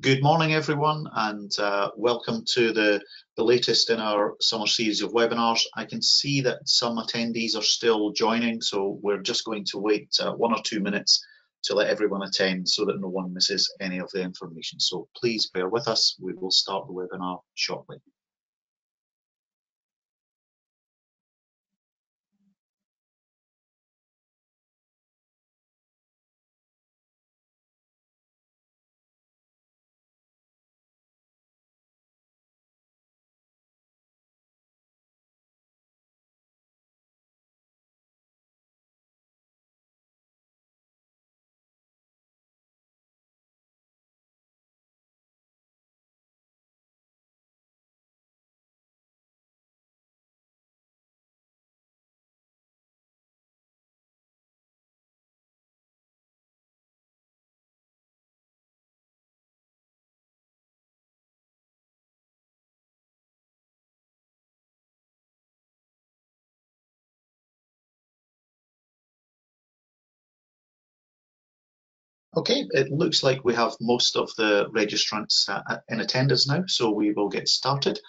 Good morning, everyone, and welcome to the latest in our summer series of webinars. I can see that some attendees are still joining, so we're just going to wait 1 or 2 minutes to let everyone attend so that no one misses any of the information. So please bear with us. We will start the webinar shortly. Okay, it looks like we have most of the registrants in attendance now, so we will get started.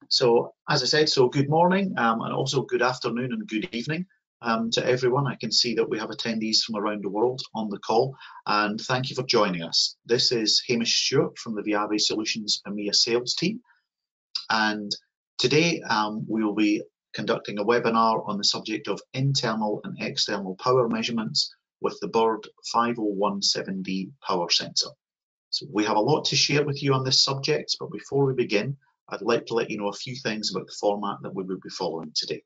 So, as I said, good morning and also good afternoon and good evening to everyone. I can see that we have attendees from around the world on the call, and thank you for joining us. This is Hamish Stewart from the Viavi Solutions EMEA sales team, and today we will be conducting a webinar on the subject of internal and external power measurements with the Bird 5017D power sensor. So we have a lot to share with you on this subject, but before we begin, I'd like to let you know a few things about the format that we will be following today.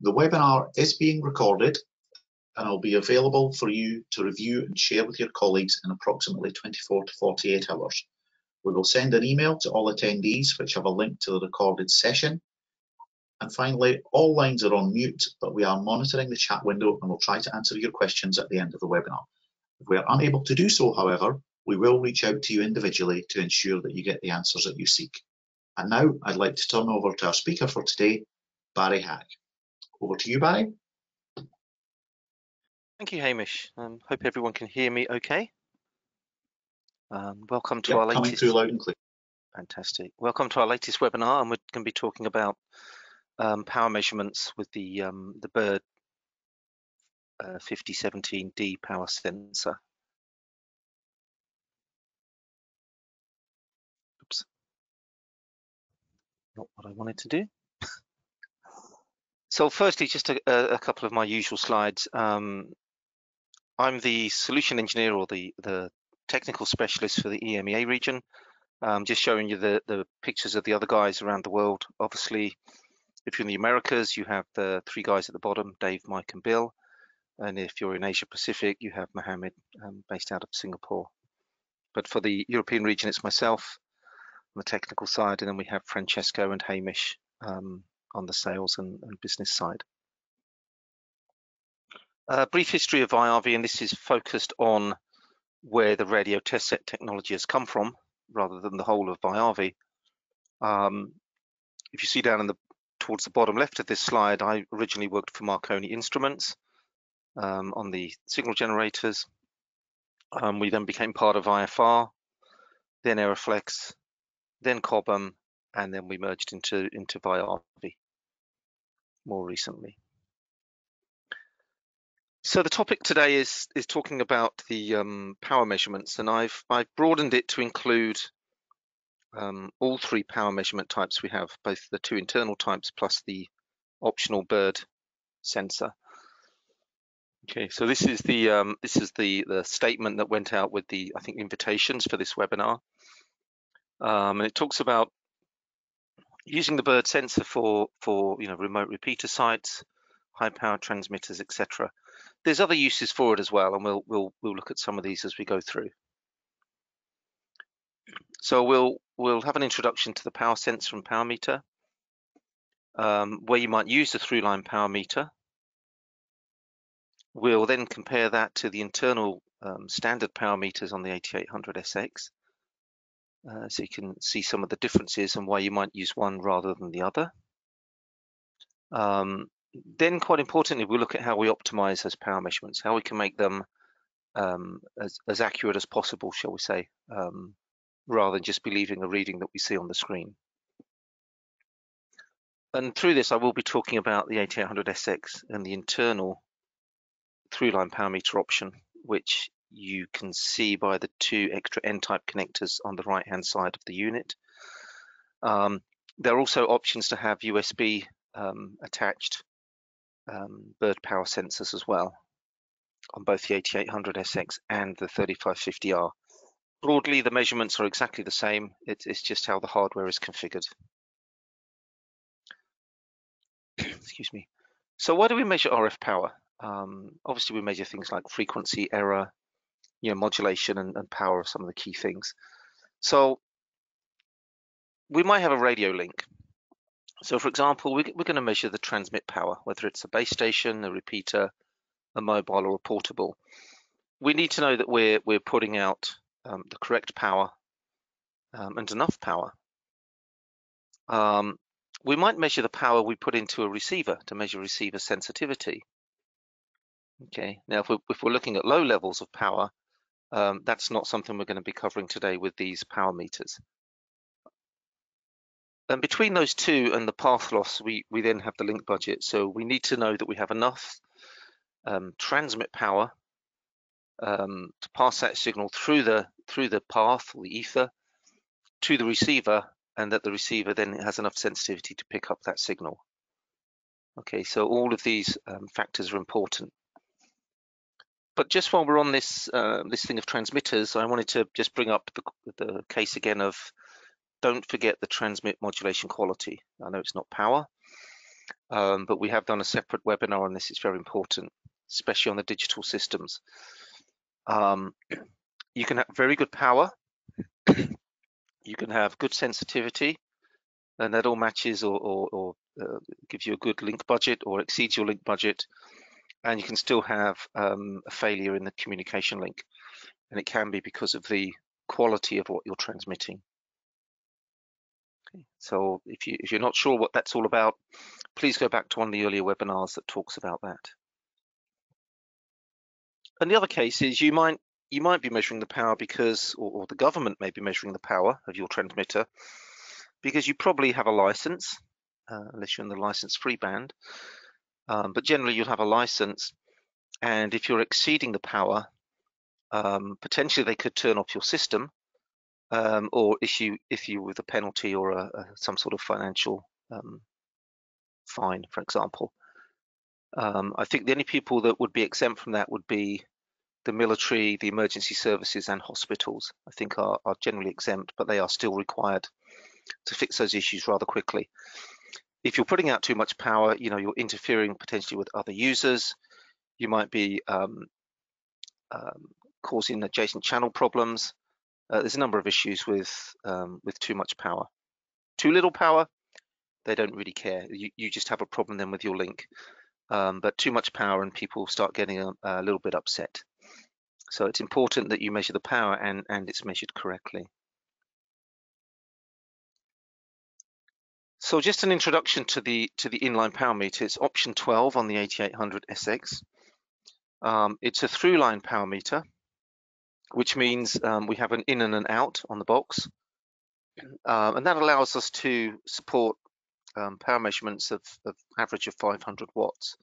The webinar is being recorded and will be available for you to review and share with your colleagues in approximately 24 to 48 hours. We will send an email to all attendees which have a link to the recorded session. And finally, all lines are on mute, but we are monitoring the chat window and will try to answer your questions at the end of the webinar. If we are unable to do so, however, we will reach out to you individually to ensure that you get the answers that you seek. And now I'd like to turn over to our speaker for today, Barry Hack. Over to you, Barry. Thank you, Hamish. Hope everyone can hear me okay. Welcome to our latest. Coming through loud and clear. Fantastic. Welcome to our latest webinar, and we're going to be talking about power measurements with the Bird 5017D power sensor. Oops, not what I wanted to do. So firstly, just a couple of my usual slides. I'm the solution engineer or the technical specialist for the EMEA region. Just showing you the pictures of the other guys around the world. Obviously, if you're in the Americas, you have the 3 guys at the bottom, Dave, Mike, and Bill. And if you're in Asia Pacific, you have Mohammed, based out of Singapore. But for the European region, it's myself on the technical side, and then we have Francesco and Hamish on the sales and business side. Brief history of Viavi, and this is focused on where the radio test set technology has come from, rather than the whole of Viavi. If you see down towards the bottom left of this slide, I originally worked for Marconi Instruments on the signal generators. We then became part of IFR, then Aeroflex, then Cobham, and then we merged into Viavi more recently. So the topic today is talking about the power measurements, and I've broadened it to include all 3 power measurement types we have, both the 2 internal types plus the optional Bird sensor. Okay, so this is the statement that went out with the, I think, invitations for this webinar, and it talks about using the Bird sensor for remote repeater sites, high power transmitters, etc. There's other uses for it as well, and we'll look at some of these as we go through. So we'll have an introduction to the power sensor and power meter, where you might use the through-line power meter. We'll then compare that to the internal standard power meters on the 8800 SX, so you can see some of the differences and why you might use one rather than the other. Then, quite importantly, we'll look at how we optimize those power measurements, how we can make them as accurate as possible, shall we say, rather than just believing a reading that we see on the screen. And through this, I will be talking about the 8800SX and the internal through-line power meter option, which you can see by the two extra N-type connectors on the right-hand side of the unit. There are also options to have USB attached bird power sensors as well on both the 8800SX and the 3550R. Broadly, the measurements are exactly the same. It's just how the hardware is configured. Excuse me. So why do we measure RF power? Obviously, we measure things like frequency, error, modulation, and power are some of the key things. So we might have a radio link. So for example, we're going to measure the transmit power, whether it's a base station, a repeater, a mobile, or a portable. We need to know that we're putting out the correct power and enough power. We might measure the power we put into a receiver to measure receiver sensitivity. Okay, now if we're looking at low levels of power, that's not something we're going to be covering today with these power meters. And between those two and the path loss, we then have the link budget. So we need to know that we have enough transmit power to pass that signal through the path or the ether to the receiver, and that the receiver then has enough sensitivity to pick up that signal. Okay, so all of these factors are important. But just while we're on this this thing of transmitters, I wanted to just bring up the case again of don't forget the transmit modulation quality. I know it's not power, but we have done a separate webinar on this. It's very important, especially on the digital systems. You can have very good power, you can have good sensitivity, and that all matches or gives you a good link budget or exceeds your link budget, and you can still have a failure in the communication link, and it can be because of the quality of what you're transmitting. Okay. So if you're not sure what that's all about, please go back to one of the earlier webinars that talks about that. And the other case is you might be measuring the power because, or the government may be measuring the power of your transmitter because you probably have a license, unless you're in the license-free band. But generally you'll have a license, and if you're exceeding the power, potentially they could turn off your system or issue you with a penalty or some sort of financial fine, for example. I think the only people that would be exempt from that would be the military, the emergency services, and hospitals. I think are generally exempt, but they are still required to fix those issues rather quickly. If you're putting out too much power, you're interfering potentially with other users. You might be causing adjacent channel problems. There's a number of issues with too much power. Too little power, they don't really care. You just have a problem then with your link. But too much power and people start getting a little bit upset. So it's important that you measure the power and it's measured correctly. So just an introduction to the inline power meter. It's option 12 on the 8800SX. It's a through-line power meter, which means we have an in and an out on the box, and that allows us to support power measurements of average of 500 watts.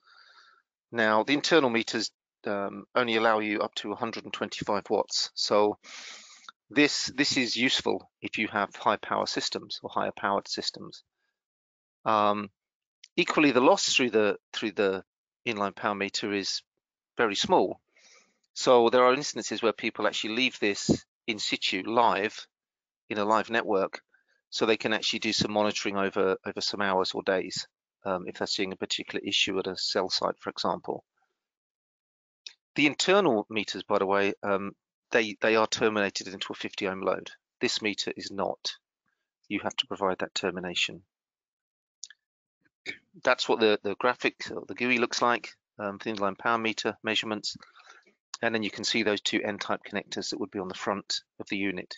Now the internal meters only allow you up to 125 watts, so this is useful if you have high power systems or higher powered systems. Equally, the loss through the inline power meter is very small. So there are instances where people actually leave this in situ live in a live network, so they can actually do some monitoring over some hours or days if they're seeing a particular issue at a cell site, for example. The internal meters, by the way, they are terminated into a 50 ohm load. This meter is not. You have to provide that termination. That's what the graphic, the GUI looks like for the inline power meter measurements. And then you can see those two N-type connectors that would be on the front of the unit.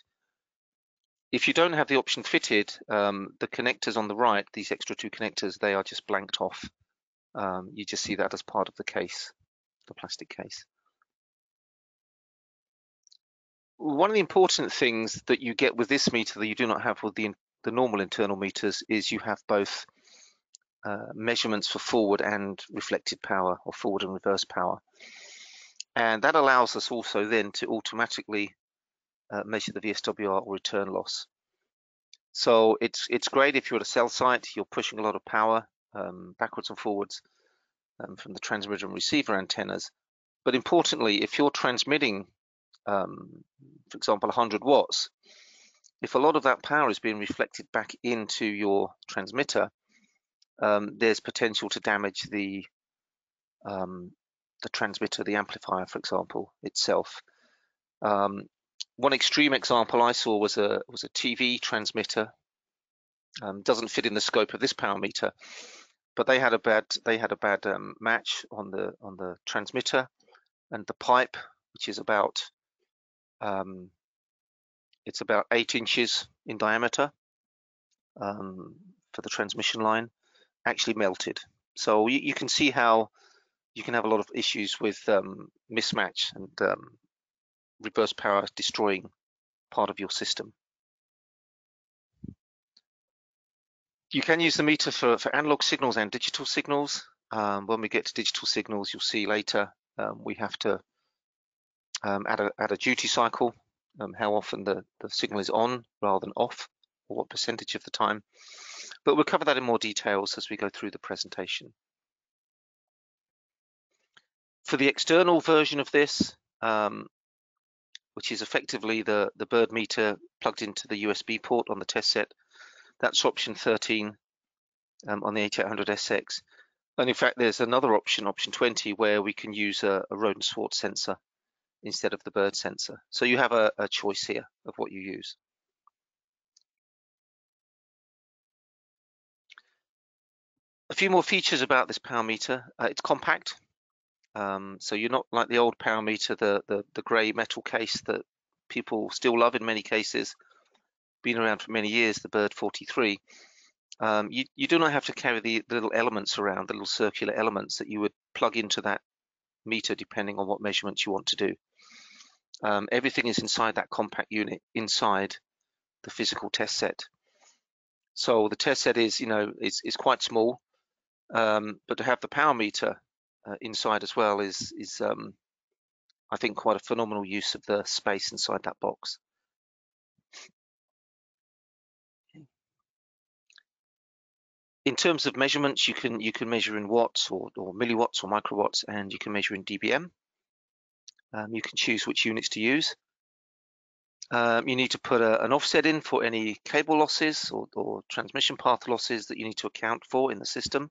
If you don't have the option fitted, the connectors on the right, these extra two connectors, they are just blanked off. You just see that as part of the case, the plastic case. one of the important things that you get with this meter that you do not have with the normal internal meters is you have both measurements for forward and reflected power, or forward and reverse power. And that allows us also then to automatically measure the VSWR or return loss. So it's great if you're at a cell site, you're pushing a lot of power backwards and forwards from the transmitter and receiver antennas. But importantly, if you're transmitting, for example, 100 watts, if a lot of that power is being reflected back into your transmitter, there's potential to damage the transmitter, the amplifier, for example, itself. One extreme example I saw was a TV transmitter. Doesn't fit in the scope of this power meter, but they had a bad match on the transmitter, and the pipe, which is about it's about 8 inches in diameter for the transmission line, actually melted. So you can see how you can have a lot of issues with mismatch and reverse power destroying part of your system. You can use the meter for analog signals and digital signals. When we get to digital signals, you'll see later we have to add a duty cycle, how often the signal is on rather than off, or what percentage of the time. But we'll cover that in more details as we go through the presentation. For the external version of this, which is effectively the bird meter plugged into the USB port on the test set, that's option 13 on the 8800SX. And in fact, there's another option, option 20, where we can use a Rohde & Schwarz sensor instead of the bird sensor. So you have a choice here of what you use. A few more features about this power meter. It's compact. So you're not like the old power meter, the grey metal case that people still love in many cases, been around for many years, the Bird 43. You do not have to carry the little elements around, the little circular elements that you would plug into that meter depending on what measurements you want to do. Everything is inside that compact unit, inside the physical test set. So the test set is quite small, but to have the power meter inside as well is I think quite a phenomenal use of the space inside that box. In terms of measurements, you can measure in watts or milliwatts or microwatts, and you can measure in dBm. You can choose which units to use. You need to put an offset in for any cable losses or transmission path losses that you need to account for in the system,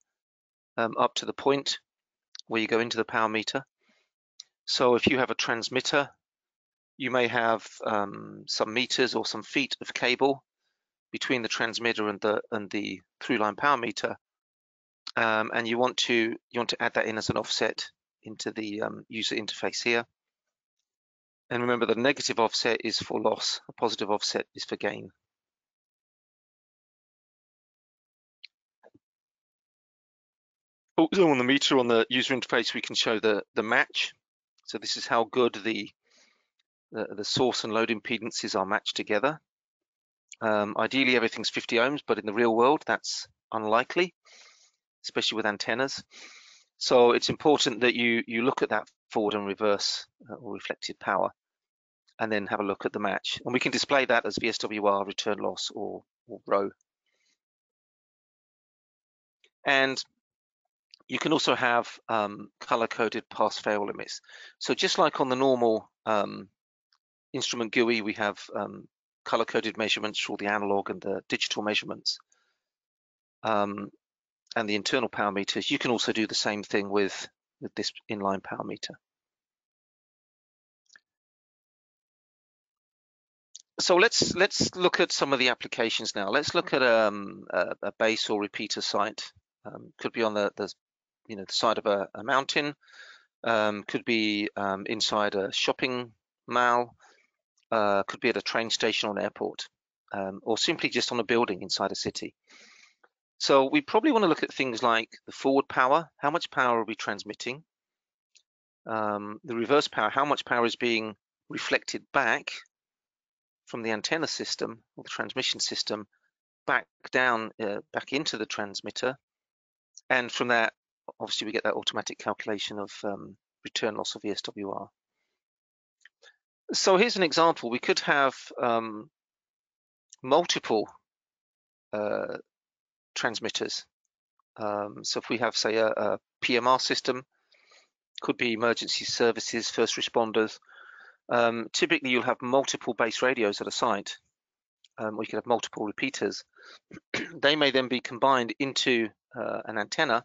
up to the point where you go into the power meter. So if you have a transmitter, you may have some meters or some feet of cable between the transmitter and the through-line power meter, and you want to add that in as an offset into the user interface here. And remember, the negative offset is for loss, a positive offset is for gain. Also on the meter, on the user interface, we can show the match. So this is how good the source and load impedances are matched together. Ideally, everything's 50 ohms, but in the real world, that's unlikely, especially with antennas. So it's important that you look at that forward and reverse or reflected power, and then have a look at the match. And we can display that as VSWR, return loss, or ROE. And you can also have color-coded pass-fail limits. So just like on the normal instrument GUI, we have color-coded measurements for the analog and the digital measurements, and the internal power meters. You can also do the same thing with this inline power meter. So let's look at some of the applications now. Let's look at a base or repeater site. Could be on the side of a mountain. Could be inside a shopping mall. Could be at a train station or an airport, or simply just on a building inside a city. So we probably want to look at things like the forward power. How much power are we transmitting? The reverse power. How much power is being reflected back from the antenna system or the transmission system back down, back into the transmitter. And from that, obviously, we get that automatic calculation of return loss of VSWR. So here's an example. We could have multiple transmitters. So if we have, say, a PMR system, could be emergency services, first responders. Typically, you'll have multiple base radios at a site. We could have multiple repeaters. They may then be combined into an antenna,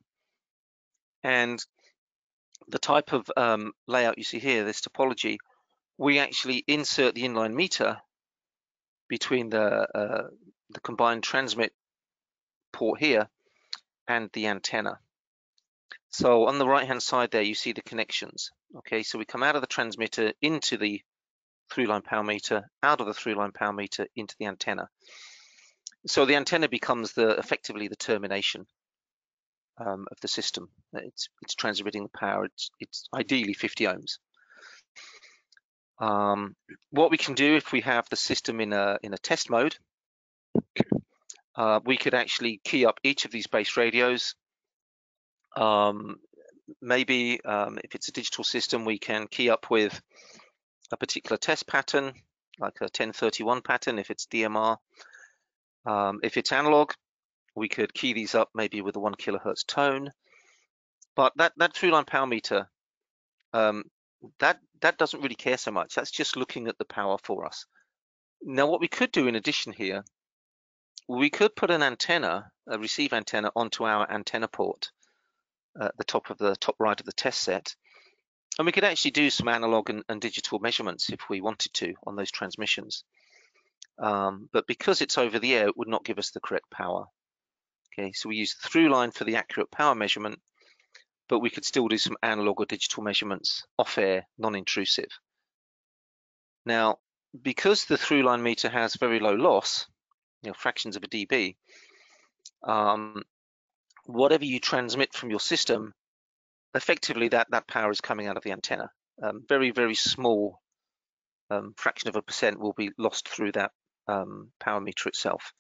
and the type of layout you see here, this topology, we actually insert the inline meter between the combined transmit port here and the antenna. So on the right hand side there, you see the connections. Okay, so we come out of the transmitter into the through-line power meter, out of the through-line power meter into the antenna. So the antenna becomes effectively the termination of the system. It's transmitting the power. It's ideally 50 ohms. What we can do if we have the system in a test mode, we could actually key up each of these base radios. Maybe if it's a digital system, we can key up with a particular test pattern, like a 1031 pattern if it's DMR. If it's analog, we could key these up maybe with a 1 kilohertz tone. But that through-line power meter, that doesn't really care so much. That's just looking at the power for us. Now, what we could do in addition here, we could put an antenna, a receive antenna, onto our antenna port at the top right of the test set. And we could actually do some analog and digital measurements if we wanted to on those transmissions. But because it's over the air, it would not give us the correct power. Okay, so we use the through line for the accurate power measurement, but we could still do some analog or digital measurements off air, non-intrusive. Now, because the through line meter has very low loss, fractions of a dB, whatever you transmit from your system, effectively that power is coming out of the antenna. Very, very small fraction of a percent will be lost through that power meter itself.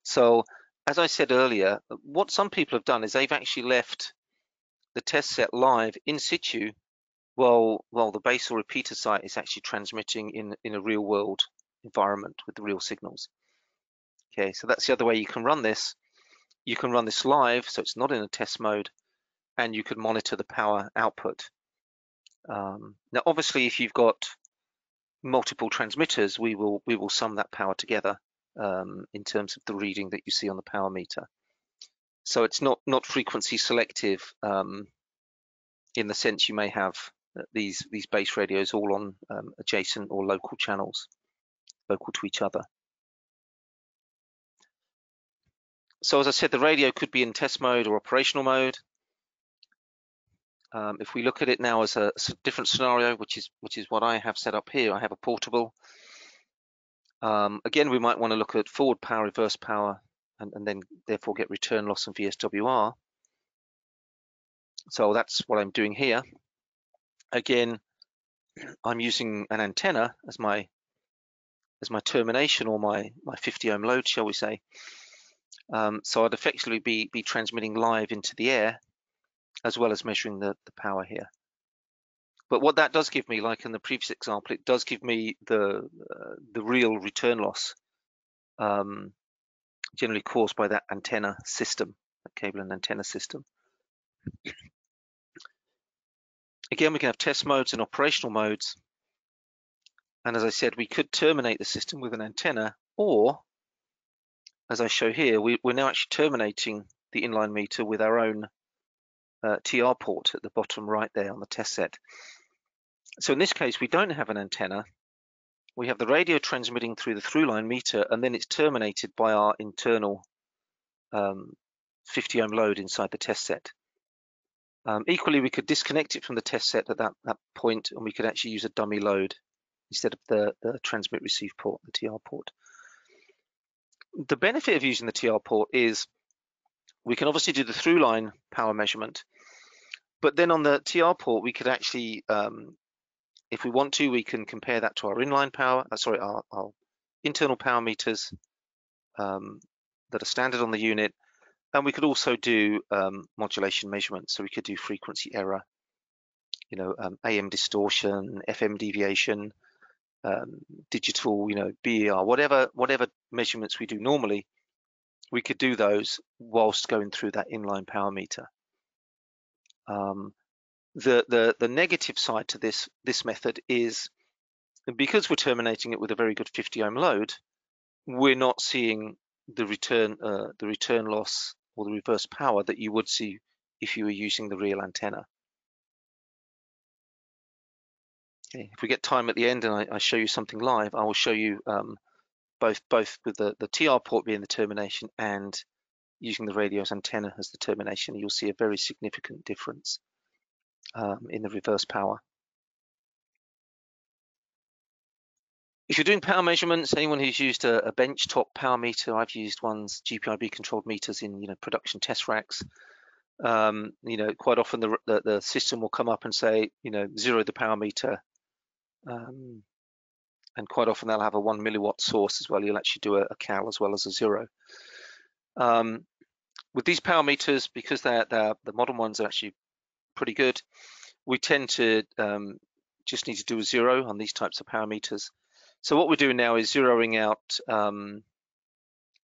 So, as I said earlier, what some people have done is they've actually left the test set live in situ while the base or repeater site is actually transmitting in a real world environment with the real signals. Okay, so that's the other way you can run this. You can run this live, so it's not in a test mode, and you can monitor the power output. Now, obviously, if you've got multiple transmitters, we will sum that power together in terms of the reading that you see on the power meter. So it's not frequency selective in the sense you may have these base radios all on adjacent or local channels, local to each other. So as I said, the radio could be in test mode or operational mode. If we look at it now as a different scenario, which is what I have set up here, I have a portable. Again, we might want to look at forward power, reverse power, and then therefore get return loss and VSWR. So that's what I'm doing here. Again, I'm using an antenna as my termination or my 50 ohm load, shall we say. So I'd effectively be transmitting live into the air as well as measuring the power here. But what that does give me, like in the previous example, it does give me the real return loss generally caused by that antenna system, that cable and antenna system. Again, we can have test modes and operational modes. And as I said, we could terminate the system with an antenna, or as I show here, we're now actually terminating the inline meter with our own TR port at the bottom right there on the test set. So in this case, we don't have an antenna. We have the radio transmitting through the through-line meter, and then it's terminated by our internal 50 ohm load inside the test set. Equally, we could disconnect it from the test set at that point, and we could actually use a dummy load instead of the transmit receive port, the TR port. The benefit of using the TR port is we can obviously do the through-line power measurement, but then on the TR port, we could actually, if we want to, we can compare that to our inline power, our internal power meters that are standard on the unit, and we could also do modulation measurements. So we could do frequency error, AM distortion, FM deviation, digital, BER, whatever measurements we do normally, we could do those whilst going through that inline power meter. The negative side to this method is, because we're terminating it with a very good 50 ohm load, we're not seeing the return loss or the reverse power that you would see if you were using the real antenna. Okay. If we get time at the end and I show you something live, I will show you both with the TR port being the termination and using the radio's antenna as the termination. You'll see a very significant difference in the reverse power. If you're doing power measurements, anyone who's used a benchtop power meter, I've used ones, GPIB controlled meters in production test racks. Quite often the system will come up and say, zero the power meter, and quite often they'll have a 1 milliwatt source as well. You'll actually do a cal as well as a zero. With these power meters, because the modern ones are actually pretty good, we tend to just need to do a zero on these types of power meters. So what we're doing now is zeroing out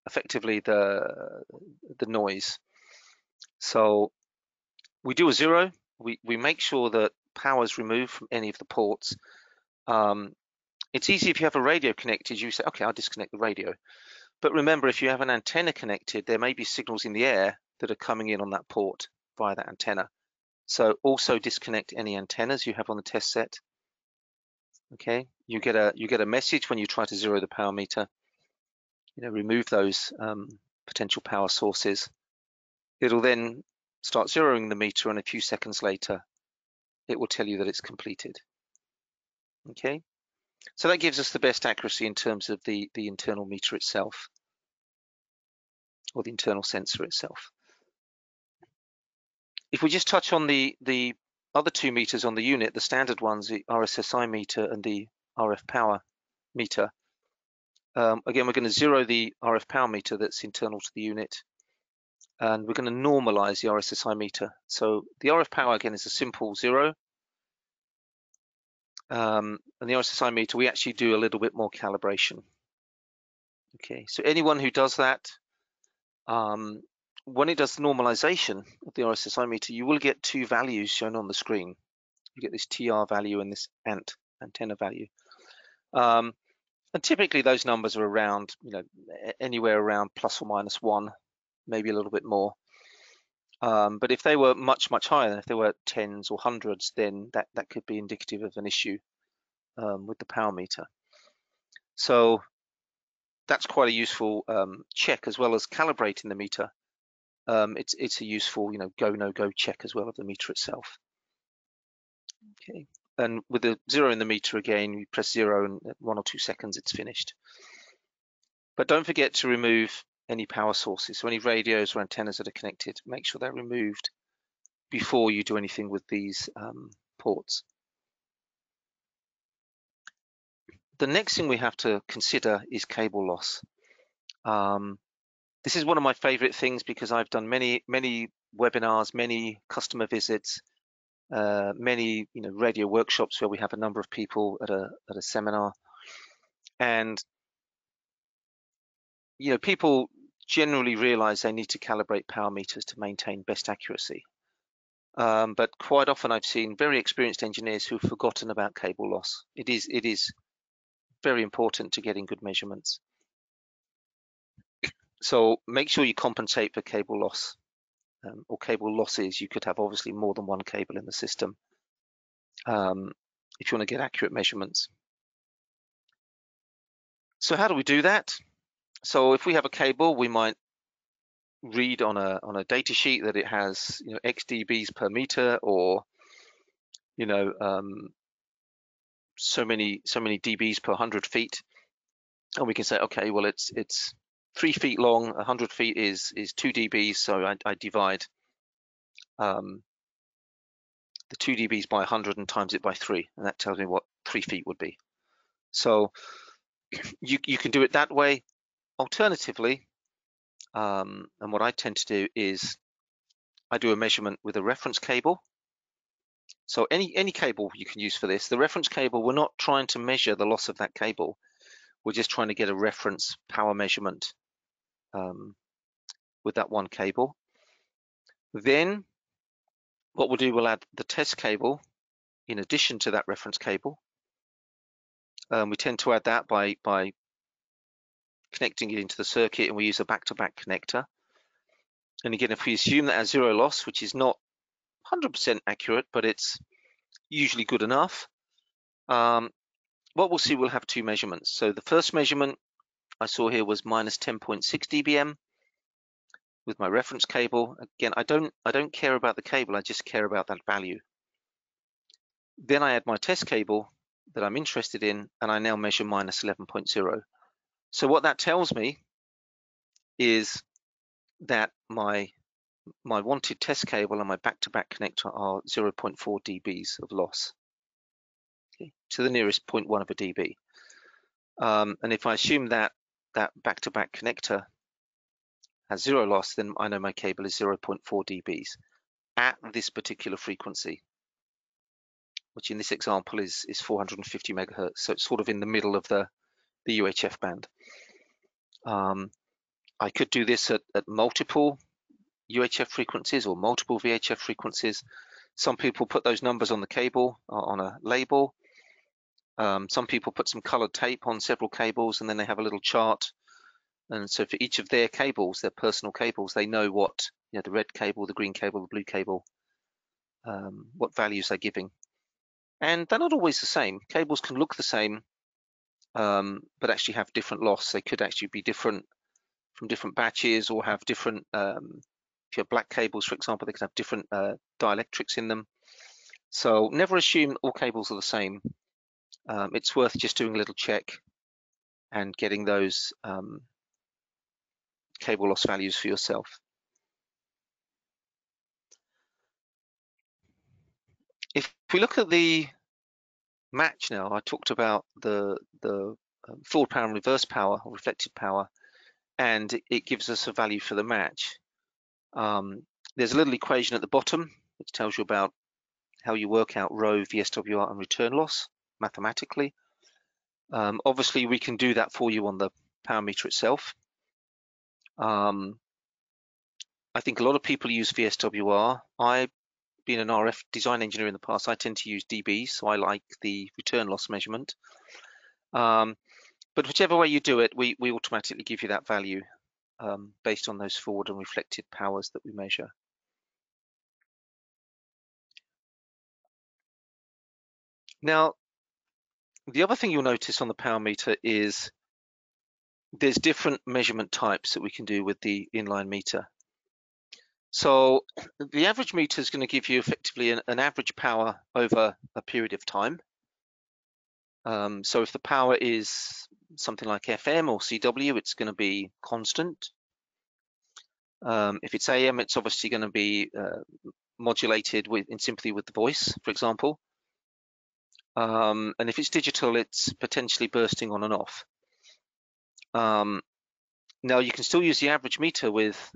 effectively the noise. So we do a zero. We make sure that power is removed from any of the ports. It's easy if you have a radio connected, you say, okay, I'll disconnect the radio. But remember, if you have an antenna connected, there may be signals in the air that are coming in on that port via that antenna. So also disconnect any antennas you have on the test set. Okay, you get a message when you try to zero the power meter. Remove those potential power sources. It'll then start zeroing the meter, and a few seconds later, it will tell you that it's completed. Okay, so that gives us the best accuracy in terms of the internal meter itself, or the internal sensor itself. If we just touch on the other two meters on the unit, the standard ones, the RSSI meter and the RF power meter. Again, we're going to zero the RF power meter that's internal to the unit, and we're going to normalize the RSSI meter. So the RF power, again, is a simple zero. And the RSSI meter, we actually do a little bit more calibration. Okay, so anyone who does that, when it does normalization of the RSSI meter, you will get two values shown on the screen. You get this TR value and this antenna value. And typically those numbers are around, anywhere around plus or minus 1, maybe a little bit more. But if they were much, much higher, if they were tens or hundreds, then that could be indicative of an issue with the power meter. So that's quite a useful check, as well as calibrating the meter. It's a useful, go, no go check as well of the meter itself. Okay, and with the zero in the meter, again, you press zero and at 1 or 2 seconds it's finished. But don't forget to remove any power sources. So any radios or antennas that are connected, make sure they're removed before you do anything with these ports. The next thing we have to consider is cable loss. This is one of my favorite things because I've done many webinars, many customer visits, many radio workshops where we have a number of people at a seminar, and people generally realize they need to calibrate power meters to maintain best accuracy. But quite often I've seen very experienced engineers who've forgotten about cable loss. It is very important to getting good measurements. So make sure you compensate for cable loss or cable losses. You could have obviously more than one cable in the system if you want to get accurate measurements. So how do we do that? So if we have a cable, we might read on a data sheet that it has X dBs per meter, or so many dBs per 100 feet, and we can say, okay, well it's 3 feet long, 100 feet is 2 dBs, so I divide the 2 dBs by 100 and times it by 3, and that tells me what 3 feet would be. So you can do it that way. Alternatively, and what I tend to do is I do a measurement with a reference cable. So any cable you can use for this. The reference cable, we're not trying to measure the loss of that cable. We're just trying to get a reference power measurement with that one cable. Then what we'll do, we'll add the test cable in addition to that reference cable. We tend to add that by connecting it into the circuit, and we use a back-to-back connector. And again, if we assume that has zero loss, which is not 100% accurate, but it's usually good enough, what we'll see, we'll have two measurements. So the first measurement I saw here was minus 10.6 dBm with my reference cable. Again, I don't care about the cable, I just care about that value. Then I add my test cable that I'm interested in, and I now measure minus 11.0. So what that tells me is that my wanted test cable and my back-to-back connector are 0.4 dBs of loss, okay, to the nearest 0.1 of a dB. And if I assume that that back-to-back connector has zero loss, then I know my cable is 0.4 dBs at this particular frequency, which in this example is 450 megahertz. So it's sort of in the middle of the UHF band. I could do this at multiple UHF frequencies or multiple VHF frequencies. Some people put those numbers on the cable on a label. Some people put some colored tape on several cables, and then they have a little chart. And so for each of their cables, their personal cables, they know what, you know, the red cable, the green cable, the blue cable, what values they're giving. And they're not always the same. Cables can look the same, but actually have different loss. They could actually be different from different batches, or have different, if you have black cables, for example, they can have different dielectrics in them. So never assume all cables are the same. It's worth just doing a little check and getting those cable loss values for yourself. If we look at the match now, I talked about the forward power and reverse power, or reflected power, and it gives us a value for the match. There's a little equation at the bottom which tells you about how you work out rho, VSWR, and return loss mathematically. Obviously, we can do that for you on the power meter itself. I think a lot of people use VSWR. I've been an RF design engineer in the past. I tend to use dB, so I like the return loss measurement. But whichever way you do it, we automatically give you that value based on those forward and reflected powers that we measure. Now, the other thing you'll notice on the power meter is there's different measurement types that we can do with the inline meter. So the average meter is going to give you effectively an average power over a period of time. So if the power is something like FM or CW, it's going to be constant. If it's AM, it's obviously going to be modulated in sympathy with the voice, for example. And if it's digital, it's potentially bursting on and off. Now you can still use the average meter with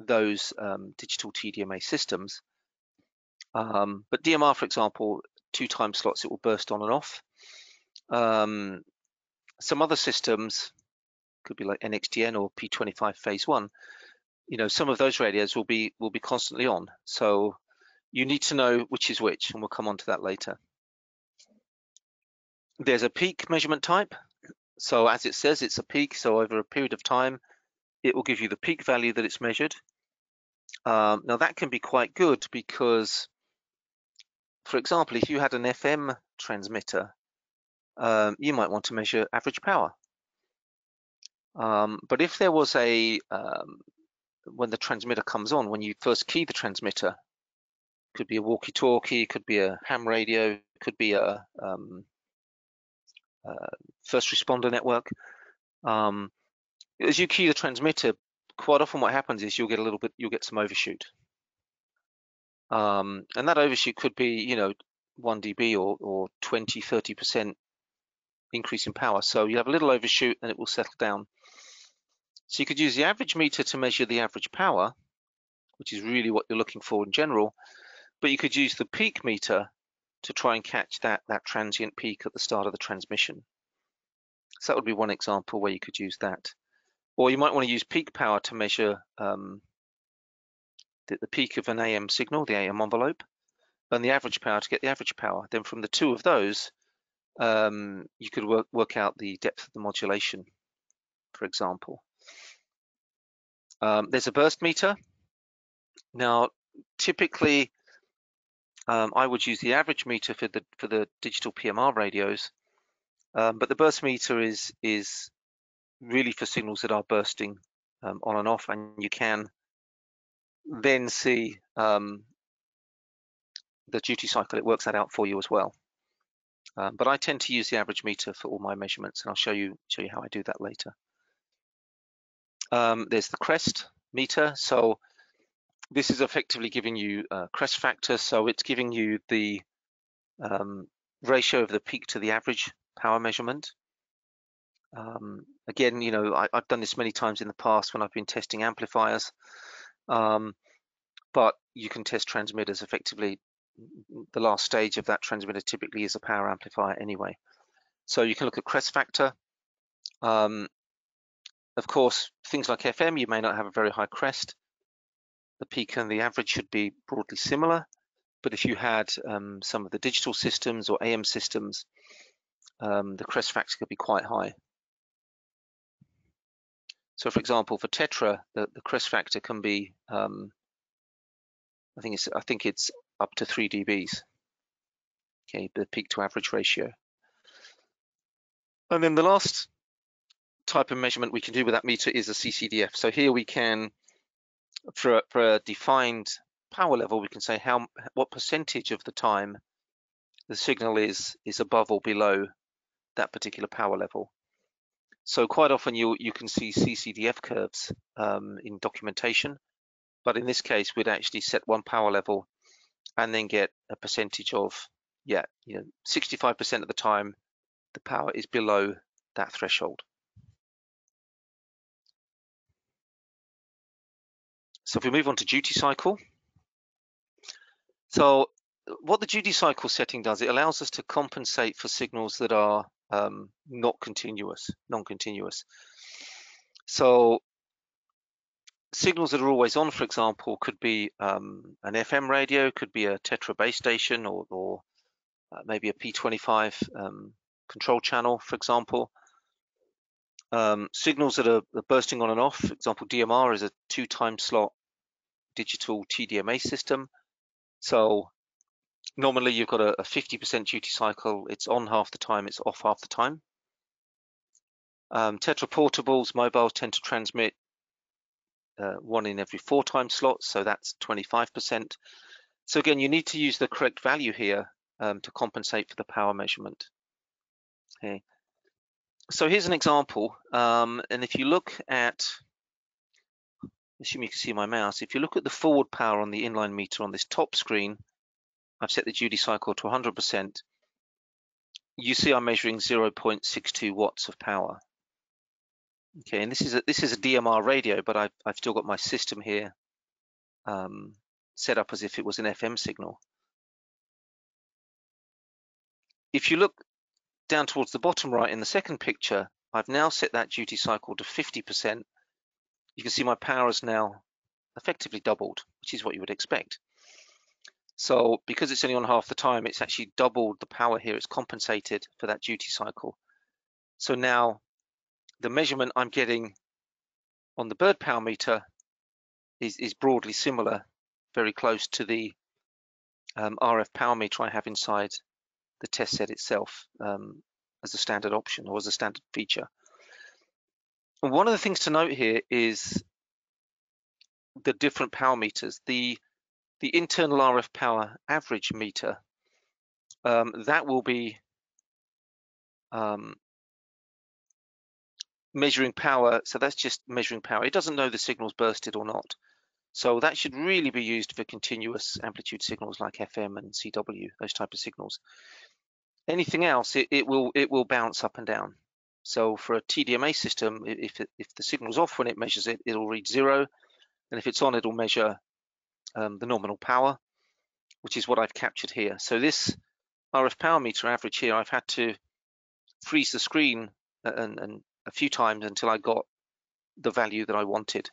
those digital TDMA systems, but DMR, for example, 2 time slots, it will burst on and off. Some other systems could be like NXDN or P25 phase 1. You know, some of those radios will be constantly on. So you need to know which is which, and we'll come on to that later. There's a peak measurement type. So as it says, it's a peak. So over a period of time, it will give you the peak value that it's measured. Now that can be quite good because, for example, if you had an FM transmitter, you might want to measure average power. But if there was a, when the transmitter comes on, when you first key the transmitter, could be a walkie-talkie, could be a ham radio, could be a first responder network. As you key the transmitter, quite often what happens is you'll get some overshoot. And that overshoot could be, you know, 1 dB or 20, 30% increase in power. So you have a little overshoot and it will settle down. So you could use the average meter to measure the average power, which is really what you're looking for in general, but you could use the peak meter to try and catch that transient peak at the start of the transmission. So that would be one example where you could use that. Or you might want to use peak power to measure the peak of an AM signal, the AM envelope, and the average power to get the average power. Then from the two of those, you could work out the depth of the modulation, for example. There's a burst meter. Now, typically, I would use the average meter for the digital PMR radios, but the burst meter is really for signals that are bursting on and off, and you can then see the duty cycle. It works that out for you as well. But I tend to use the average meter for all my measurements, and I'll show you how I do that later. There's the crest meter. So this is effectively giving you crest factor. So it's giving you the ratio of the peak to the average power measurement. Again, you know, I've done this many times in the past when I've been testing amplifiers, but you can test transmitters effectively. The last stage of that transmitter typically is a power amplifier anyway. So you can look at crest factor. Of course, things like FM, you may not have a very high crest. The peak and the average should be broadly similar. But if you had some of the digital systems or AM systems, the crest factor could be quite high. So for example, for Tetra, the crest factor can be, I think it's up to 3 dBs. Okay, the peak to average ratio. And then the last type of measurement we can do with that meter is a CCDF. So here we can, for a defined power level, we can say what percentage of the time the signal is above or below that particular power level. So quite often you can see CCDF curves in documentation, but in this case we'd actually set one power level and then get a percentage of 65% of the time the power is below that threshold. So if we move on to duty cycle. So what the duty cycle setting does, it allows us to compensate for signals that are non-continuous. So signals that are always on, for example, could be an FM radio, could be a Tetra base station, or maybe a P25 control channel, for example. Signals that are bursting on and off, for example, DMR is a 2-time slot digital TDMA system. So normally you've got a 50% duty cycle. It's on half the time, it's off half the time. Tetra portables, mobiles tend to transmit 1 in every 4 time slots, so that's 25%. So again, you need to use the correct value here to compensate for the power measurement. Okay. So here's an example, and if you look at, assume you can see my mouse, if you look at the forward power on the inline meter on this top screen, I've set the duty cycle to 100%. You see I'm measuring 0.62 watts of power. Okay, and this is a DMR radio, but I've still got my system here set up as if it was an FM signal. If you look down towards the bottom right in the second picture, I've now set that duty cycle to 50%. You can see my power is now effectively doubled, which is what you would expect. So because it's only on half the time, it's actually doubled the power here. It's compensated for that duty cycle. So now the measurement I'm getting on the bird power meter is broadly similar, very close to the RF power meter I have inside the test set itself as a standard option or as a standard feature. And one of the things to note here is the different power meters. The internal RF power average meter, that will be measuring power. So that's just measuring power. It doesn't know the signal's bursted or not. So that should really be used for continuous amplitude signals like FM and CW, those type of signals. Anything else, it will bounce up and down. So for a TDMA system, if the signal's off when it measures it, it'll read 0, and if it's on, it'll measure the nominal power, which is what I've captured here. So this RF power meter average here, I've had to freeze the screen and a few times until I got the value that I wanted.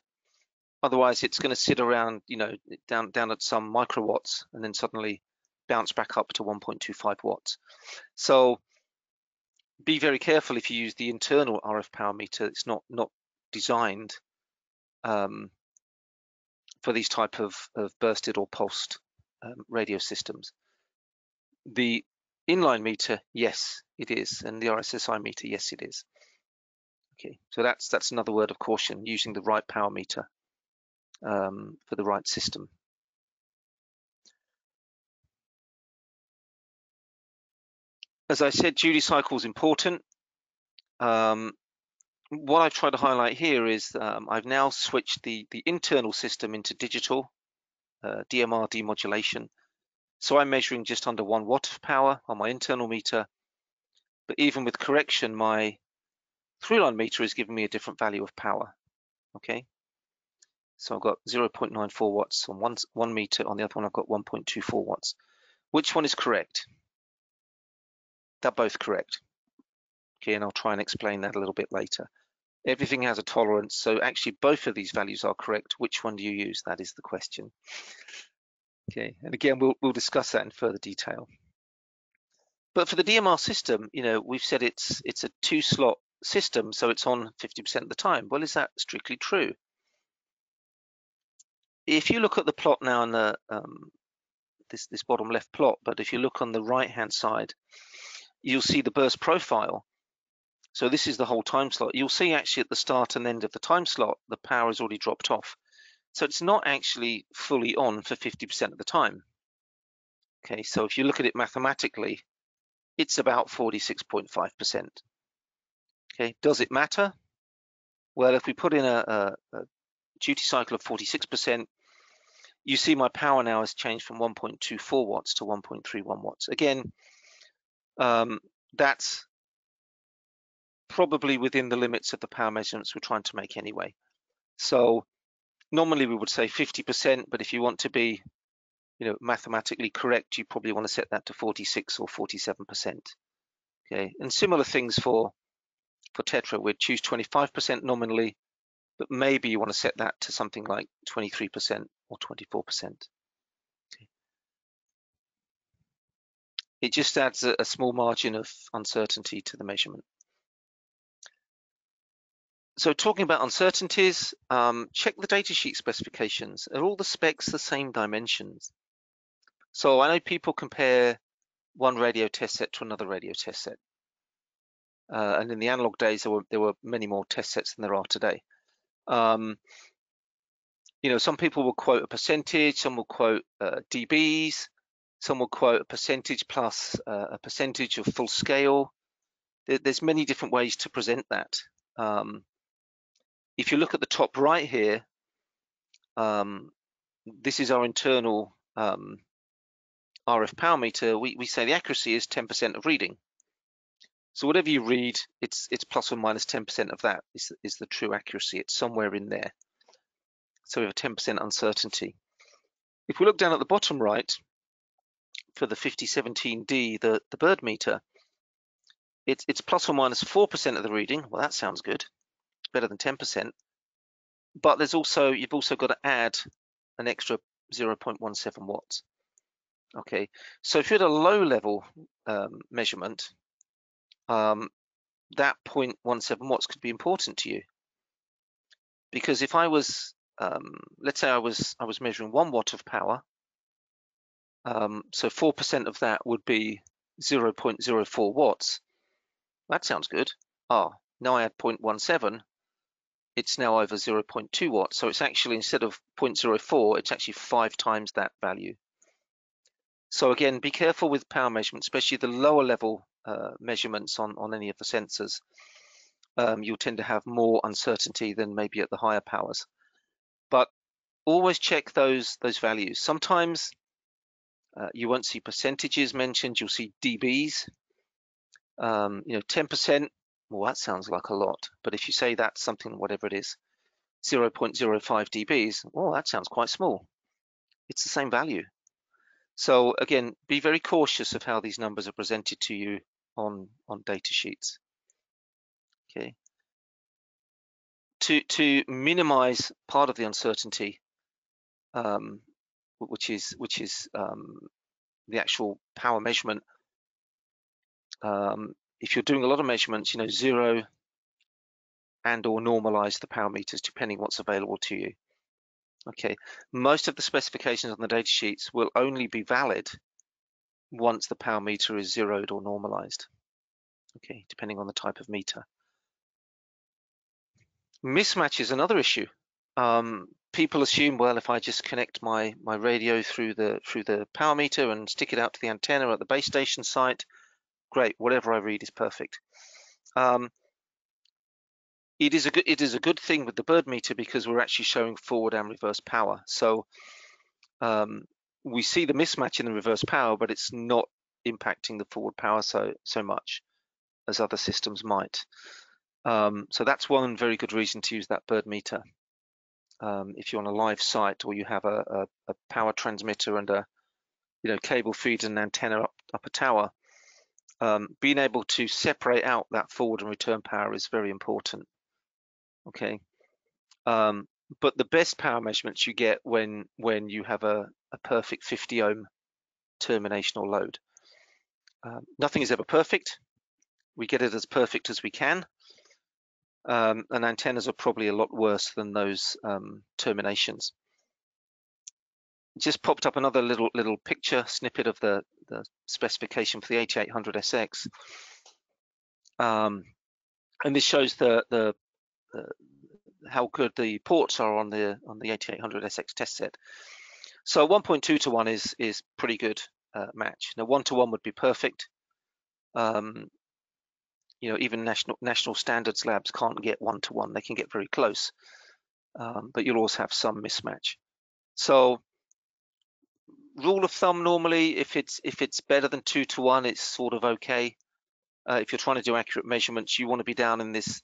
Otherwise, it's going to sit around, you know, down at some microwatts and then suddenly bounce back up to 1.25 watts. So be very careful if you use the internal RF power meter. It's not designed for these type of bursted or pulsed radio systems. The inline meter, yes, it is, and the RSSI meter, yes, it is. Okay, so that's another word of caution, using the right power meter for the right system. As I said, duty cycle is important. What I've tried to highlight here is I've now switched the internal system into digital DMR demodulation. So I'm measuring just under 1 watt of power on my internal meter, but even with correction, my through-line meter is giving me a different value of power. Okay, so I've got 0.94 watts on one meter, on the other one I've got 1.24 watts. Which one is correct? They're both correct. Okay, and I'll try and explain that a little bit later. Everything has a tolerance, so actually both of these values are correct. Which one do you use? That is the question. Okay, and again, we'll discuss that in further detail. But for the DMR system, you know, we've said it's a 2-slot system, so it's on 50% of the time. Well, is that strictly true? If you look at the plot now in the this bottom left plot, but if you look on the right-hand side, you'll see the burst profile. So this is the whole time slot. You'll see actually at the start and end of the time slot, the power has already dropped off. So it's not actually fully on for 50% of the time. Okay, so if you look at it mathematically, it's about 46.5%. Okay, does it matter? Well, if we put in a duty cycle of 46%, you see my power now has changed from 1.24 watts to 1.31 watts. Again, that's probably within the limits of the power measurements we're trying to make anyway. So normally we would say 50%, but if you want to be, you know, mathematically correct, you probably want to set that to 46 or 47%. Okay, and similar things for Tetra. We'd choose 25% nominally, but maybe you want to set that to something like 23% or 24%. Okay. It just adds a small margin of uncertainty to the measurement. So talking about uncertainties, check the datasheet specifications. Are all the specs the same dimensions? So I know people compare one radio test set to another radio test set. And in the analog days, there were many more test sets than there are today. You know, some people will quote a percentage, some will quote dBs, some will quote a percentage plus a percentage of full scale. There's many different ways to present that. If you look at the top right here, this is our internal RF power meter. We say the accuracy is 10% of reading. So whatever you read, it's plus or minus 10% of that is the true accuracy. It's somewhere in there. So we have a 10% uncertainty. If we look down at the bottom right, for the 5017D, the bird meter, it's plus or minus 4% of the reading. Well, that sounds good. Better than 10%. But you've also got to add an extra 0.17 watts. Okay, so if you're at a low level measurement, that 0.17 watts could be important to you, because if I was, let's say I was measuring 1 watt of power, so 4% of that would be 0.04 watts. That sounds good. Now I add 0.17. It's now over 0.2 watts. So it's actually, instead of 0.04, it's actually 5 times that value. So again, be careful with power measurements, especially the lower level measurements on any of the sensors. You'll tend to have more uncertainty than maybe at the higher powers. But always check those values. Sometimes you won't see percentages mentioned, you'll see dBs. You know, 10%, well, that sounds like a lot, but if you say that's something, whatever it is, 0.05 dBs, well, that sounds quite small. It's the same value. So again, be very cautious of how these numbers are presented to you on data sheets. Okay. To minimize part of the uncertainty, which is the actual power measurement. If you're doing a lot of measurements, you know, zero and or normalize the power meters depending what's available to you. Okay, most of the specifications on the data sheets will only be valid once the power meter is zeroed or normalized. Okay, depending on the type of meter. Mismatch is another issue. People assume, well, if I just connect my radio through the power meter and stick it out to the antenna at the base station site, great, whatever I read is perfect. It is a good thing with the bird meter because we're actually showing forward and reverse power. So we see the mismatch in the reverse power, but it's not impacting the forward power so much as other systems might. So that's one very good reason to use that bird meter. If you're on a live site or you have a power transmitter and a cable feed and an antenna up a tower, being able to separate out that forward and return power is very important. Okay, but the best power measurements you get when you have a perfect 50 ohm terminational load. Nothing is ever perfect. We get it as perfect as we can. And antennas are probably a lot worse than those terminations. Just popped up another little picture snippet of the specification for the 8800SX. And this shows the how good the ports are on the 8800SX test set. So 1.2 to 1 is pretty good match. Now 1 to 1 would be perfect. Even national standards labs can't get 1 to 1. They can get very close, but you'll always have some mismatch. So rule of thumb, normally if it's better than 2 to 1, it's sort of okay. If you're trying to do accurate measurements, you want to be down in this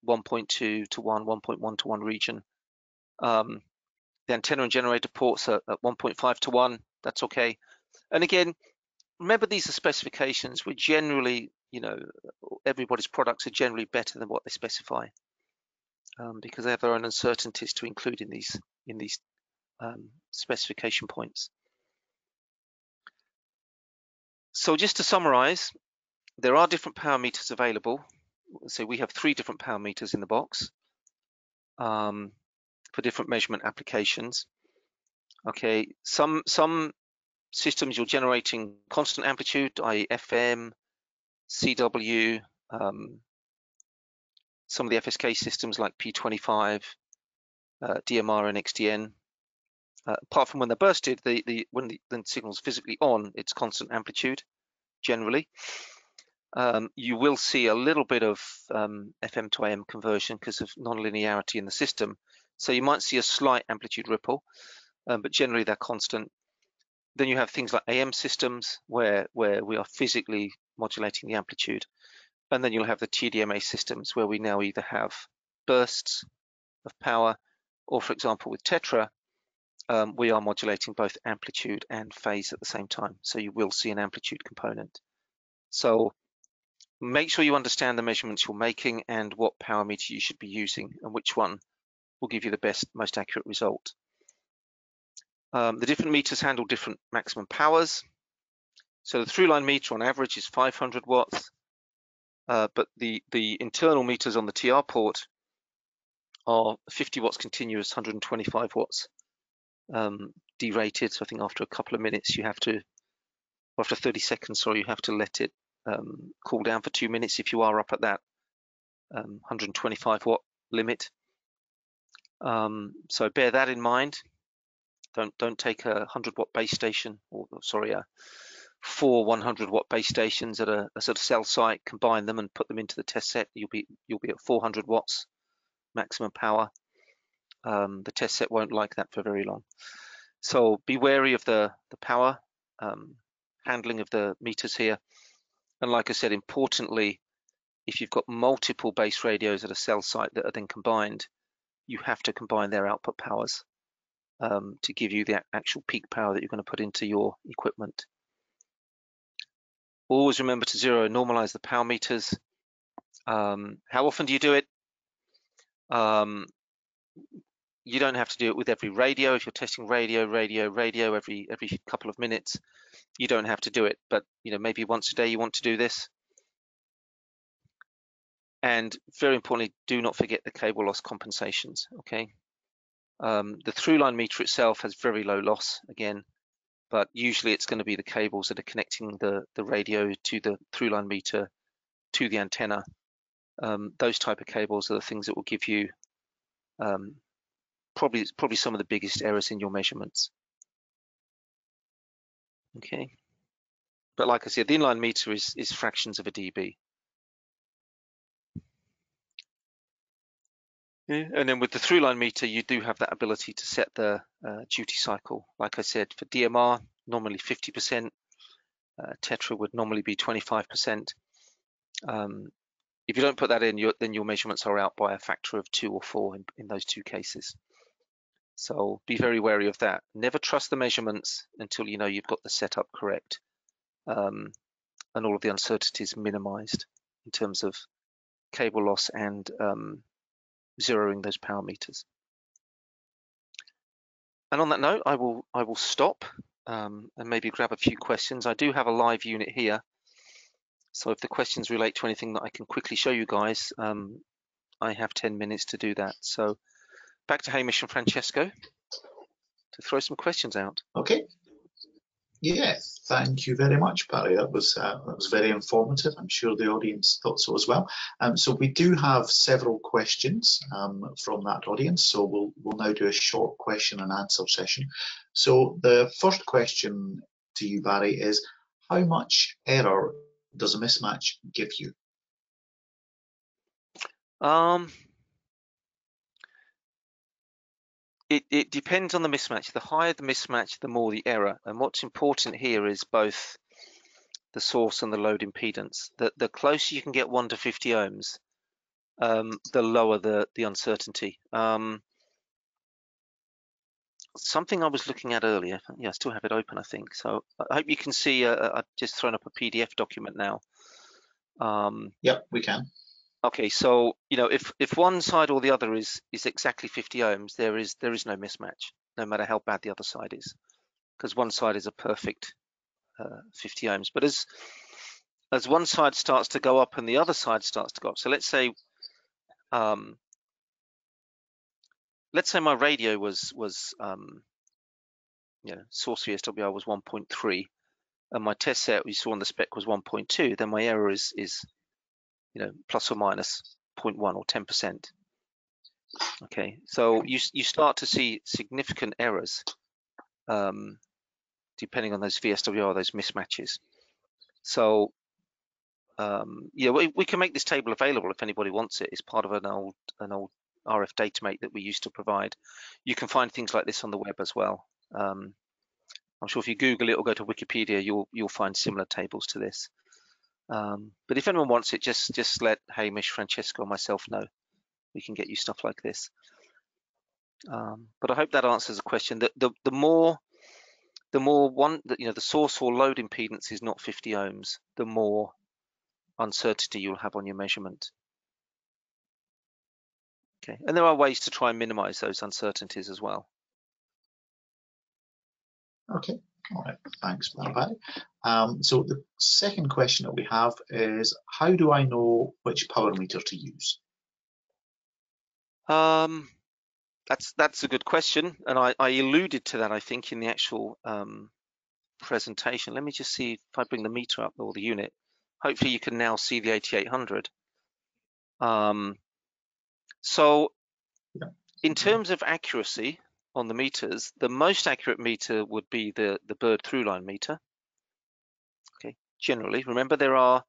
1.2 to 1, 1.1 to 1 region. The antenna and generator ports are at 1.5 to 1. That's okay. And again, remember, these are specifications. We're generally, everybody's products are generally better than what they specify, because they have their own uncertainties to include in these specification points. So just to summarize, there are different power meters available. So we have 3 different power meters in the box for different measurement applications. Okay, some systems you're generating constant amplitude, i.e. FM, CW, some of the FSK systems like P25, DMR and XDN. Apart from when they're bursted, when the signal's physically on, it's constant amplitude generally. You will see a little bit of FM to AM conversion because of nonlinearity in the system. So you might see a slight amplitude ripple, but generally they're constant. Then you have things like AM systems where we are physically modulating the amplitude. And then you'll have the TDMA systems where we now either have bursts of power, or for example with Tetra, we are modulating both amplitude and phase at the same time. So you will see an amplitude component. So make sure you understand the measurements you're making and what power meter you should be using and which one will give you the best, most accurate result. The different meters handle different maximum powers. So the through-line meter on average is 500 watts. But the internal meters on the TR port are 50 watts continuous, 125 watts derated. So I think after a couple of minutes, after 30 seconds, sorry, you have to let it cool down for 2 minutes if you are up at that 125 watt limit. So bear that in mind. Don't take a 100 watt base station, or sorry, 4 100 watt base stations at a sort of cell site, combine them and put them into the test set. You'll be at 400 watts maximum power. The test set won't like that for very long. So be wary of the power handling of the meters here. And like I said, importantly, if you've got multiple base radios at a cell site that are then combined, you have to combine their output powers to give you the actual peak power that you're going to put into your equipment. Always remember to zero normalize the power meters. How often do you do it? You don't have to do it with every radio. If you're testing radio every couple of minutes, you don't have to do it. But maybe once a day you want to do this. And very importantly, do not forget the cable loss compensations. Okay. The through-line meter itself has very low loss again, but usually it's going to be the cables that are connecting the radio to the through-line meter to the antenna. Those type of cables are the things that will give you probably some of the biggest errors in your measurements. Okay, but like I said, the inline meter is fractions of a dB. Yeah. And then with the through-line meter, you do have that ability to set the duty cycle. Like I said, for DMR, normally 50%. Tetra would normally be 25%. If you don't put that in, then your measurements are out by a factor of 2 or 4 in those two cases. So be very wary of that. Never trust the measurements until you know you've got the setup correct and all of the uncertainties minimized in terms of cable loss and zeroing those power meters. And on that note, I will stop and maybe grab a few questions. I do have a live unit here, so if the questions relate to anything that I can quickly show you guys, I have 10 minutes to do that. So back to Hamish and Francesco to throw some questions out. Okay. Yes, thank you very much, Barry. That was very informative. I'm sure the audience thought so as well. So we do have several questions from that audience. So we'll now do a short question and answer session. So the first question to you, Barry, is how much error does a mismatch give you? It depends on the mismatch. The higher the mismatch, the more the error. And what's important here is both the source and the load impedance. The closer you can get 1 to 50 ohms, the lower the uncertainty. Something I was looking at earlier, yeah, I still have it open, I think. So I hope you can see, I've just thrown up a PDF document now. Yep, we can. Okay, so if one side or the other is exactly 50 ohms, there is no mismatch, no matter how bad the other side is, because one side is a perfect 50 ohms. But as one side starts to go up and the other side starts to go up, so let's say my radio was source VSWR was 1.3, and my test set we saw on the spec was 1.2, then my error is plus or minus 0.1 or 10%. Okay, so you start to see significant errors depending on those VSWR, those mismatches. So yeah, we can make this table available if anybody wants it. It's part of an old RF datamate that we used to provide. You can find things like this on the web as well. I'm sure if you Google it or go to Wikipedia, you'll find similar tables to this. But if anyone wants it, just let Hamish, Francesco, or myself know. We can get you stuff like this. But I hope that answers the question. The more the source or load impedance is not 50 ohms, the more uncertainty you'll have on your measurement. Okay, and there are ways to try and minimize those uncertainties as well. Okay, all right, thanks, Barry. So the second question that we have is, how do I know which power meter to use? That's a good question, and I alluded to that, I think, in the actual presentation. Let me just see if I bring the meter up or the unit. Hopefully you can now see the 8800. So in terms of accuracy on the meters, the most accurate meter would be the Bird through-line meter. Okay, generally, remember there are,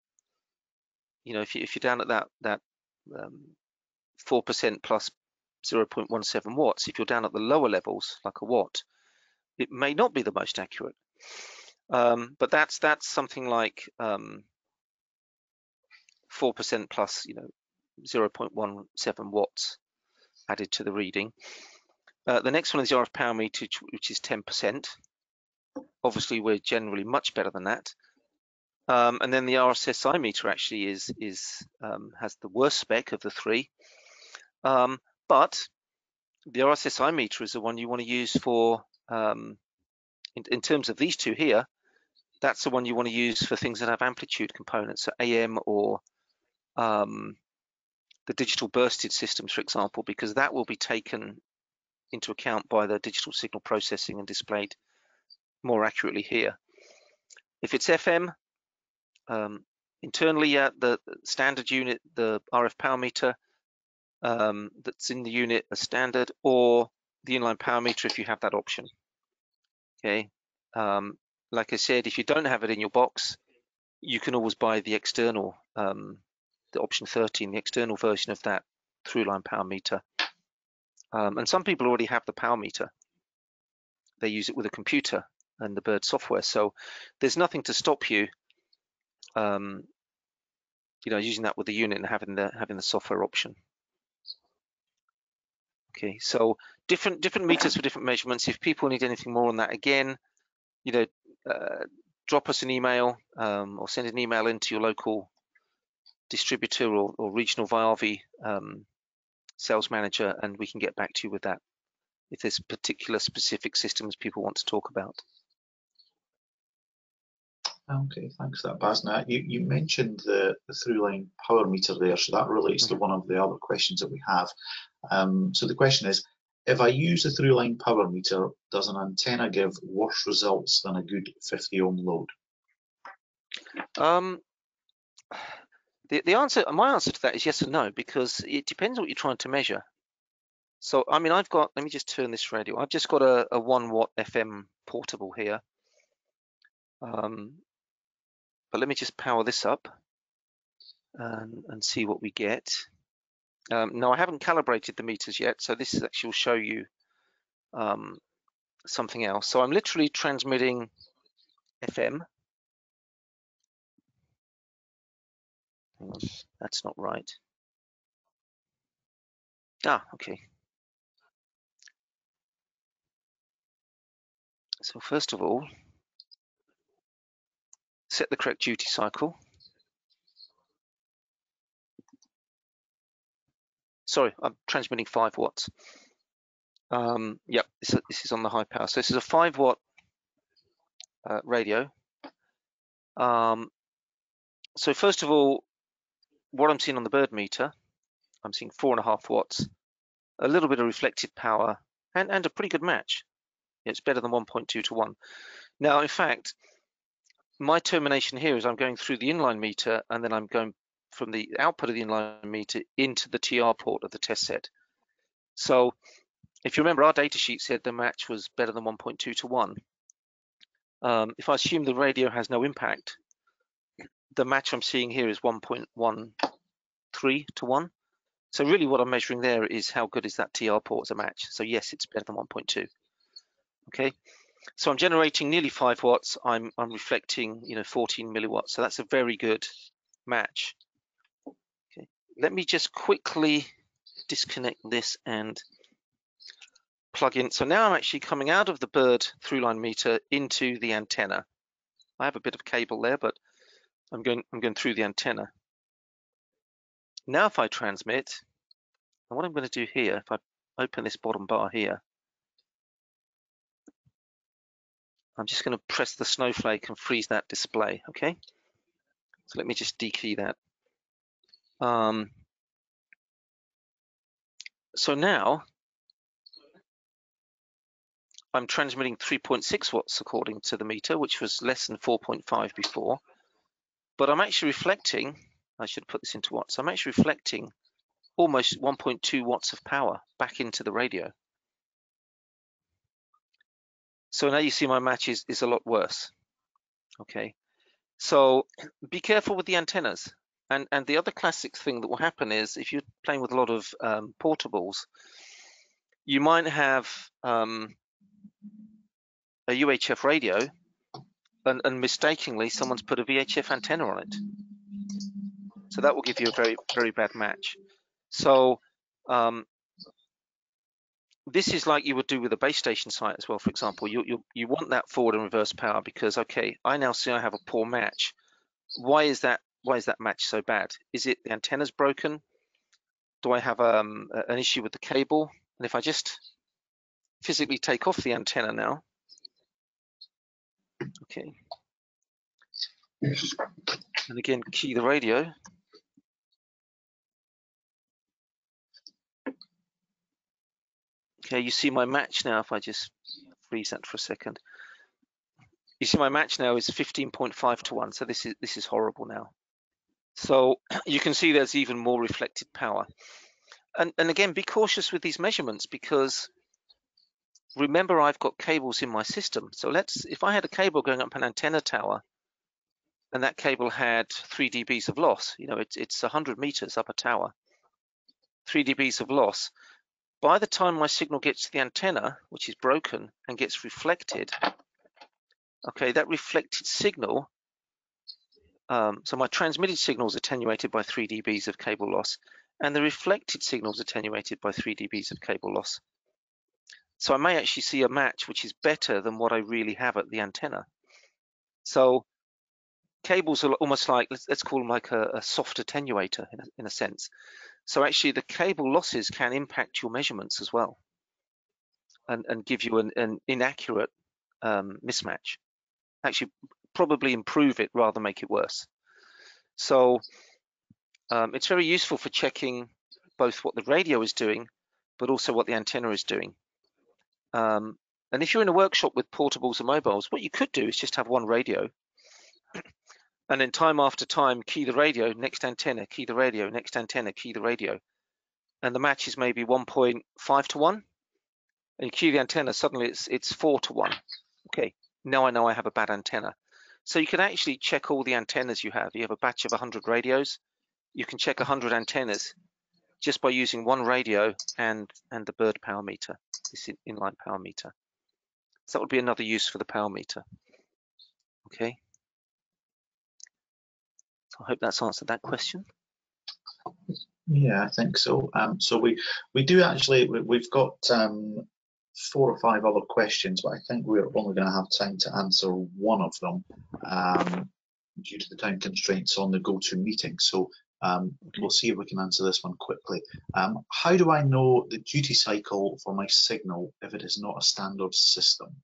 if you're down at that 4% plus 0.17 watts, if you're down at the lower levels, like a watt, it may not be the most accurate. But that's something like 4% plus, 0.17 watts added to the reading. The next one is the RF power meter, which is 10%. Obviously, we're generally much better than that. And then the RSSI meter actually has the worst spec of the three. But the RSSI meter is the one you want to use for, in terms of these two here, that's the one you want to use for things that have amplitude components, so AM or the digital bursted systems, for example, because that will be taken into account by the digital signal processing and displayed more accurately here. If it's FM, internally at the standard unit, the RF power meter that's in the unit as standard, or the inline power meter if you have that option. Okay, like I said, if you don't have it in your box, you can always buy the external, the option 13, the external version of that through-line power meter. And some people already have the power meter. They use it with a computer and the Bird software, so there's nothing to stop you, using that with the unit and having the software option. Okay, so different meters for different measurements. If people need anything more on that, again, drop us an email or send an email into your local distributor or regional Viavi sales manager, and we can get back to you with that if there's particular specific systems people want to talk about. Okay, thanks for that, Baz. Now, you mentioned the through-line power meter there, so that relates to one of the other questions that we have. So the question is, if I use a through-line power meter, does an antenna give worse results than a good 50 ohm load? My answer to that is yes and no, because it depends what you're trying to measure. So, I mean, let me just turn this radio. I've just got a 1 watt FM portable here. But let me just power this up and see what we get. No, I haven't calibrated the meters yet, so this is actually will show you something else. So I'm literally transmitting FM. Hang on, that's not right. Okay. So first of all, set the correct duty cycle. Sorry, I'm transmitting 5 watts. Yep, this is on the high power. So this is a 5 watt radio. So first of all, what I'm seeing on the Bird meter, I'm seeing 4.5 watts, a little bit of reflected power, and a pretty good match. It's better than 1.2 to 1. Now, in fact, my termination here is I'm going through the inline meter, and then I'm going from the output of the inline meter into the TR port of the test set. So if you remember, our data sheet said the match was better than 1.2 to 1. If I assume the radio has no impact, the match I'm seeing here is 1.13 to 1. So really what I'm measuring there is how good is that TR port as a match. So yes, it's better than 1.2. Okay, so I'm generating nearly 5 watts. I'm reflecting 14 milliwatts. So that's a very good match. Okay, let me just quickly disconnect this and plug in. So now I'm actually coming out of the Bird through-line meter into the antenna. I have a bit of cable there, but I'm going through the antenna. Now if I transmit, and what I'm going to do here, if I open this bottom bar here, I'm just going to press the snowflake and freeze that display, okay? So let me just dekey that. So now I'm transmitting 3.6 watts according to the meter, which was less than 4.5 before. But I'm actually reflecting, I should put this into watts, I'm actually reflecting almost 1.2 watts of power back into the radio. So now you see my match is a lot worse. Okay, so be careful with the antennas. And the other classic thing that will happen is if you're playing with a lot of portables, you might have a UHF radio and mistakenly someone's put a VHF antenna on it. So that will give you a very, very bad match. So this is like you would do with a base station site as well, for example. You want that forward and reverse power because, okay, I now see I have a poor match. Why is that match so bad? Is it the antenna's broken? Do I have an issue with the cable? And if I just physically take off the antenna now, okay, and again key the radio. Okay, you see my match now. If I just freeze that for a second, you see my match now is 15.5 to 1. So this is horrible now. So you can see there's even more reflected power. And again, be cautious with these measurements because remember I've got cables in my system. So if I had a cable going up an antenna tower and that cable had 3 dBs of loss, you know, it's 100 meters up a tower, 3 dBs of loss. By the time my signal gets to the antenna, which is broken and gets reflected, okay, that reflected signal, so my transmitted signal is attenuated by 3 dBs of cable loss, and the reflected signal is attenuated by 3 dBs of cable loss. So I may actually see a match which is better than what I really have at the antenna. So cables are almost like, let's call them like a soft attenuator in a sense. So actually the cable losses can impact your measurements as well and give you an inaccurate mismatch. Actually probably improve it rather than make it worse. So it's very useful for checking both what the radio is doing, but also what the antenna is doing. And if you're in a workshop with portables and mobiles, what you could do is just have one radio, and then time after time, key the radio, next antenna, key the radio, next antenna, key the radio. And the match is maybe 1.5 to 1. And you key the antenna, suddenly it's 4 to 1. Okay, now I know I have a bad antenna. So you can actually check all the antennas you have. You have a batch of 100 radios. You can check 100 antennas just by using one radio and the bird power meter, this inline power meter. So that would be another use for the power meter. Okay. I hope that's answered that question. Yeah, I think so. So we do actually, we've got 4 or 5 other questions, but I think we're only going to have time to answer one of them due to the time constraints on the GoToMeeting. So we'll see if we can answer this one quickly. How do I know the duty cycle for my signal if it is not a standard system?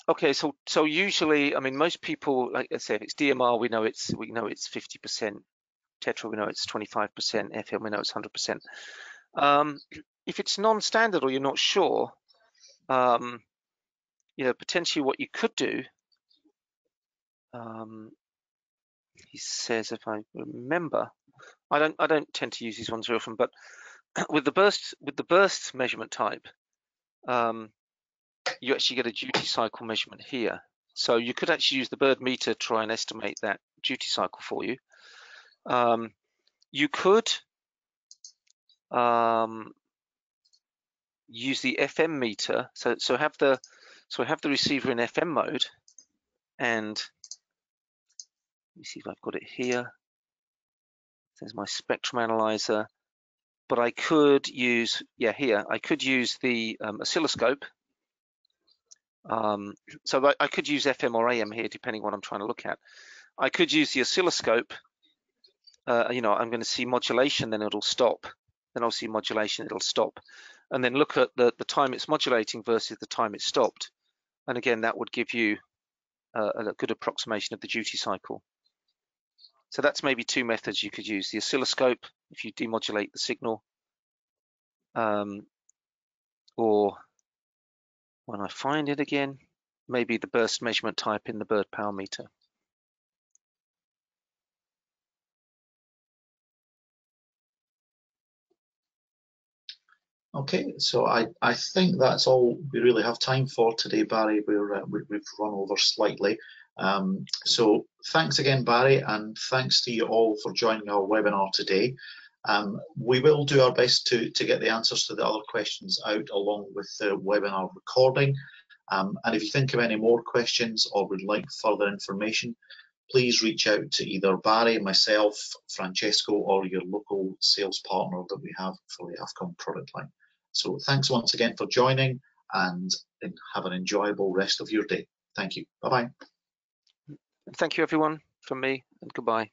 Okay, so usually, I mean, most people, like I say, if it's DMR, we know it's 50%. Tetra, we know it's 25%. FM, we know it's 100%. If it's non-standard or you're not sure, you know, potentially what you could do, he says, if I remember, I don't tend to use these ones very often, but with the burst measurement type, you actually get a duty cycle measurement here. So you could actually use the bird meter to try and estimate that duty cycle for you. You could use the FM meter. So have the receiver in FM mode, and let me see if I've got it here. There's my spectrum analyzer. But I could use, here, I could use the oscilloscope. So I could use FM or AM here, depending on what I'm trying to look at. I could use the oscilloscope. You know, I'm going to see modulation, then it'll stop. Then I'll see modulation, it'll stop. And then look at the time it's modulating versus the time it stopped. And again, that would give you a good approximation of the duty cycle. So that's maybe 2 methods you could use. The oscilloscope, if you demodulate the signal, or when I find it again, maybe the burst measurement type in the bird power meter. Okay, so I think that's all we really have time for today, Barry. We've run over slightly. So thanks again, Barry, and thanks to you all for joining our webinar today. We will do our best to get the answers to the other questions out along with the webinar recording. And if you think of any more questions or would like further information, please reach out to either Barry, myself, Francesco, or your local sales partner that we have for the AFCON product line. So thanks once again for joining, and have an enjoyable rest of your day. Thank you. Bye-bye. Thank you, everyone, from me, and goodbye.